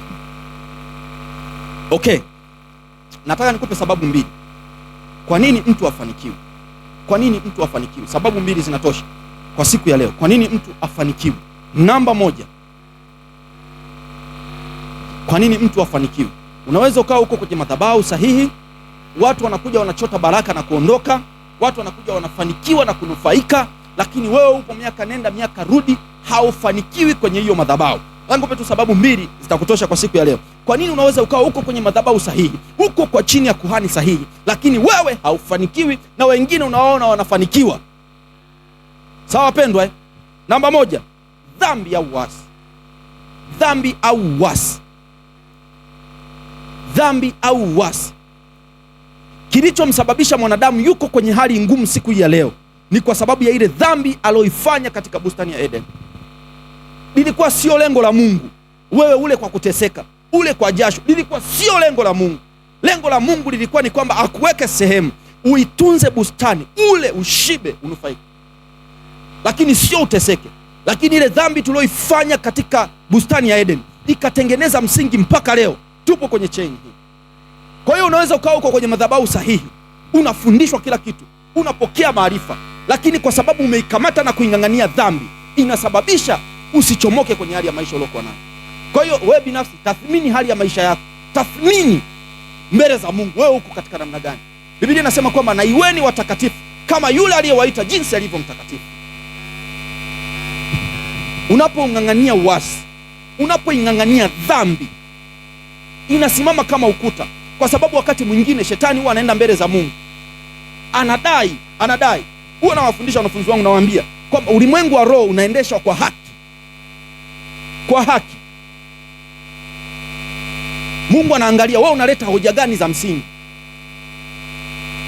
Okay. Nataka nikupe sababu 2. Kwa nini mtu afanikiwe? Kwa nini mtu afanikiwe? Sababu 2 zinatosha kwa siku ya leo. Kwa nini mtu afanikiwe? Namba 1. Kwa nini mtu afanikiwe? Unaweza ukawa huko kwenye madhabahu sahihi, watu wanakuja wanachota baraka na kuondoka, watu wanakuja wanafanikiwa na kunufaika, lakini wewe upo miaka nenda miaka rudi, haufanikiwi kwenye hiyo madhabahu. Nikupe tu sababu 2 zitakutosha kwa siku ya leo. Kwa nini unaweza ukawa huko kwenye madhabahu sahihi, huko kwa chini ya kuhani sahihi, lakini wewe haufanikiwi na wengine unawaona wanafanikiwa? Sawa pendwa? Namba 1, dhambi au uasi. Dhambi au uasi. Dhambi au uasi. Kilichomsababisha mwanadamu yuko kwenye hali ngumu siku hii ya leo ni kwa sababu ya ile dhambi aloifanya katika bustani ya Eden. Lilikuwa sio lengo la Mungu wewe ule kwa kuteseka, ule kwa jasho, lilikuwa sio lengo la Mungu. Lengo la Mungu lilikuwa ni kwamba akuweke sehemu, uitunze bustani, ule ushibe, unufaike, lakini sio uteseke. Lakini ile dhambi tulioifanya katika bustani ya Eden ikatengeneza msingi mpaka leo tupo kwenye chain hii. Kwa hiyo unaweza ukawa uko kwenye madhabahu sahihi, unafundishwa kila kitu, unapokea maarifa, lakini kwa sababu umeikamata na kuing'ang'ania dhambi, inasababisha usichomoke kwenye hali ya maisha uliokuwa nayo. Kwa hiyo wewe binafsi tathmini hali ya maisha yako, tathmini mbele za Mungu, wewe uko katika namna gani? Biblia inasema kwamba na iweni watakatifu kama yule aliyewaita jinsi alivyo mtakatifu. Unapoung'ang'ania uasi, unapoing'ang'ania dhambi, inasimama kama ukuta, kwa sababu wakati mwingine shetani huwa anaenda mbele za Mungu, anadai. Huwa nawafundisha wanafunzi wangu, nawaambia kwamba ulimwengu wa roho unaendeshwa kwa haki. Kwa haki. Mungu anaangalia wewe unaleta hoja gani za msingi.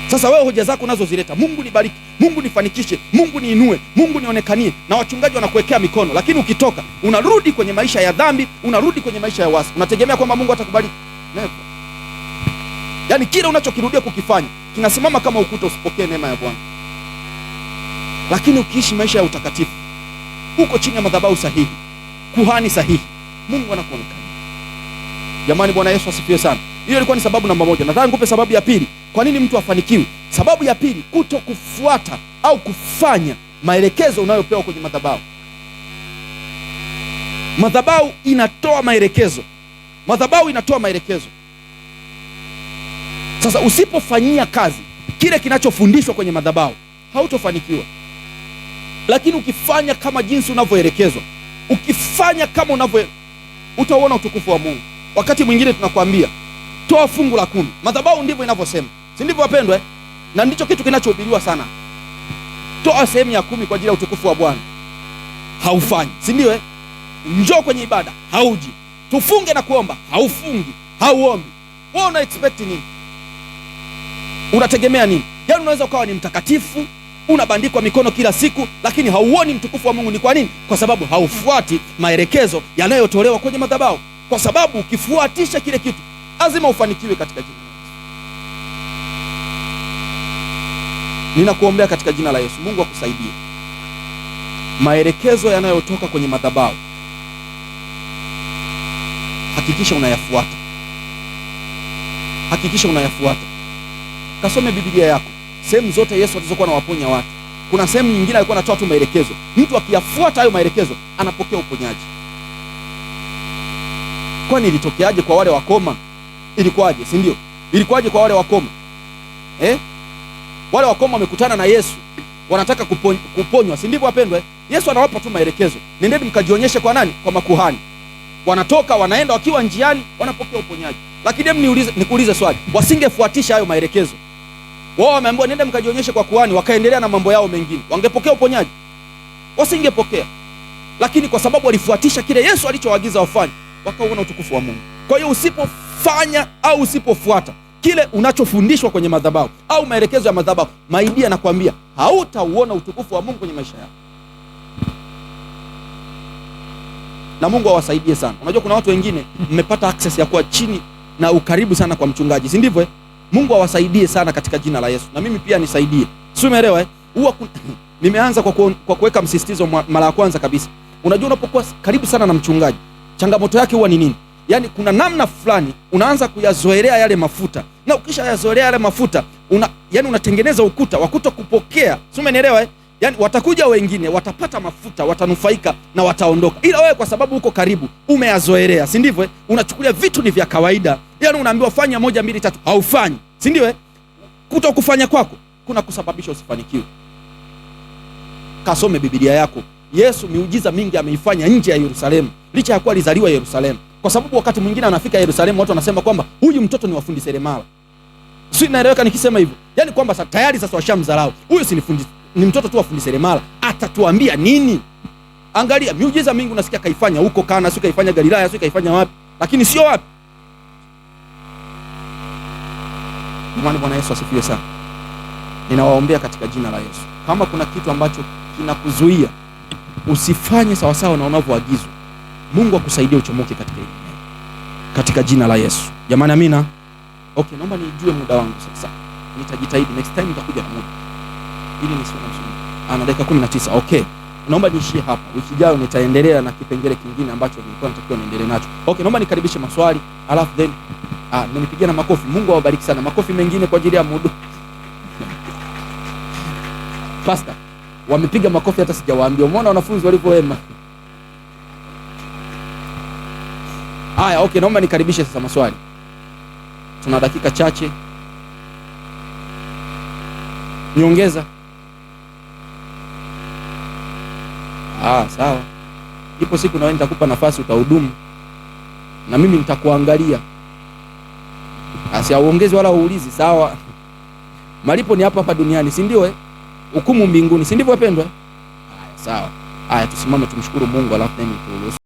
Sasa wewe hoja zako unazozileta, Mungu nibariki, Mungu nifanikishe, Mungu niinue, Mungu nionekanie, na wachungaji wanakuwekea mikono, lakini ukitoka unarudi kwenye maisha ya dhambi, unarudi kwenye maisha ya uasi. Unategemea kwamba Mungu atakubariki? Never. Yaani kile unachokirudia kukifanya kinasimama kama ukuta, usipokee neema ya Bwana. Lakini ukiishi maisha ya utakatifu, uko chini ya madhabahu sahihi, kuhani sahihi, Mungu anakuonekana. Jamani, Bwana Yesu asifiwe sana. Hiyo ilikuwa ni sababu namba 1. Nataka nikupe sababu ya 2. Kwa nini mtu afanikiwi? Sababu ya 2, kuto kufuata au kufanya maelekezo unayopewa kwenye madhabahu. Madhabahu inatoa maelekezo. Madhabahu inatoa maelekezo. Sasa usipofanyia kazi kile kinachofundishwa kwenye madhabahu, hautofanikiwa. Lakini ukifanya kama jinsi unavyoelekezwa, ukifanya kama utaona utukufu wa Mungu. Wakati mwingine tunakwambia toa fungu la 10. Madhabahu ndivyo inavyosema. Si ndivyo wapendwa? Na ndicho kitu kinachohubiriwa sana. Toa sehemu ya 10 kwa ajili ya utukufu wa Bwana. Haufanyi. Si ndio? Njoo kwenye ibada, hauji. Tufunge na kuomba, haufungi, hauombi. Wewe una expect nini? Unategemea nini? Yaani unaweza ukawa ni mtakatifu, unabandikwa mikono kila siku, lakini hauoni mtukufu wa Mungu. Ni kwa nini? Kwa sababu haufuati maelekezo yanayotolewa kwenye madhabahu. Kwa sababu ukifuatisha kile kitu, lazima ufanikiwe katika jina la Yesu. Ninakuombea katika jina la Yesu, Mungu akusaidie. Maelekezo yanayotoka kwenye madhabahu, hakikisha unayafuata. Hakikisha unayafuata. Kasome Biblia yako. Sehemu zote Yesu alizokuwa anawaponya watu, kuna sehemu nyingine alikuwa anatoa tu maelekezo. Mtu akiyafuata hayo maelekezo anapokea uponyaji. Kwani ilitokeaje kwa wale wakoma? Ilikuwaje, si ndio? Ilikuwaje kwa wale wakoma? Wale wakoma wamekutana na Yesu. wanataka kuponywa, si ndivyo wapendwa? Yesu anawapa tu maelekezo, nendeni mkajionyeshe kwa nani? Kwa makuhani. Wanatoka wanaenda, wakiwa njiani wanapokea uponyaji. Lakini nikuulize swali, wasingefuatisha hayo maelekezo, wao wameambiwa nende mkajionyeshe kwa kuhani, wakaendelea na mambo yao mengine, wangepokea uponyaji? Wasingepokea. Lakini kwa sababu walifuatisha kile Yesu alichoagiza wafanye, wakaona utukufu wa Mungu. Kwa hiyo usipofanya au usipofuata kile unachofundishwa kwenye madhabahu au maelekezo ya madhabahu, maidia nakwambia, hautauona utukufu wa Mungu kwenye maisha yako. Na Mungu awasaidie sana. Unajua kuna watu wengine mmepata access ya kuwa chini na ukaribu sana kwa mchungaji, si ndivyo? Mungu awasaidie sana katika jina la Yesu. Na mimi pia nisaidie. Si umeelewa? Nimeanza kwa kuweka msisitizo mara ya kwanza kabisa. Unajua unapokuwa karibu sana na mchungaji, changamoto yake huwa ni nini? Yaani kuna namna fulani unaanza kuyazoelea yale mafuta. Na ukisha yazoelea yale mafuta, unatengeneza ukuta wa kutokupokea. Si umenielewa? Yaani watakuja wengine, watapata mafuta, watanufaika na wataondoka. Ila wewe kwa sababu uko karibu, umeyazoelea, si ndivyo? Unachukulia vitu ni vya kawaida. Yaani unaambiwa fanya 1 2 3, haufanyi. Si ndivyo? Kutokufanya kwako kuna kusababisha usifanikiwe. Kasome Biblia yako. Yesu miujiza mingi ameifanya nje ya Yerusalemu, licha ya kuwa alizaliwa Yerusalemu. Kwa sababu wakati mwingine anafika Yerusalemu, watu wanasema kwamba huyu mtoto ni wafundi seremala. Si naeleweka nikisema hivyo? Yaani kwamba tayari sasa washamdharau. Huyu si ni mtoto tu wafundi seremala, atatuambia nini? Angalia miujiza mingi unasikia kaifanya huko Kana, sio kaifanya Galilaya, sio kaifanya wapi, lakini sio wapi. Bwana Yesu asifiwe sana. Ninawaombea katika jina la Yesu, kama kuna kitu ambacho kinakuzuia usifanye sawa sawa na unavyoagizwa, Mungu akusaidie uchomoke katika hili, katika jina la Yesu. Jamani, amina. Okay, naomba nijue muda wangu sasa. Nitajitahidi next time nitakuja na muda ili nisiwe na msongo. Ana dakika 19. Okay, naomba niishie hapa. Wiki ijayo nitaendelea na kipengele kingine ambacho nilikuwa natakiwa niendelee nacho. Okay, naomba nikaribishe maswali alafu then mmenipigia na makofi. Mungu awabariki sana. Makofi mengine kwa ajili ya muda. Pastor, wamepiga makofi hata sijawaambia. Umeona wanafunzi walivyowema. Haya, okay, naomba nikaribishe sasa maswali. Tuna dakika chache. Niongeza. Sawa. Ipo siku na wewe nitakupa nafasi utahudumu. Na mimi nitakuangalia. Asiauongezi wala uulizi, sawa? Malipo ni hapa hapa duniani, si ndio? Hukumu mbinguni, si ndivyo wapendwa? Sawa. Haya, tusimame tumshukuru Mungu alafu then turuhusu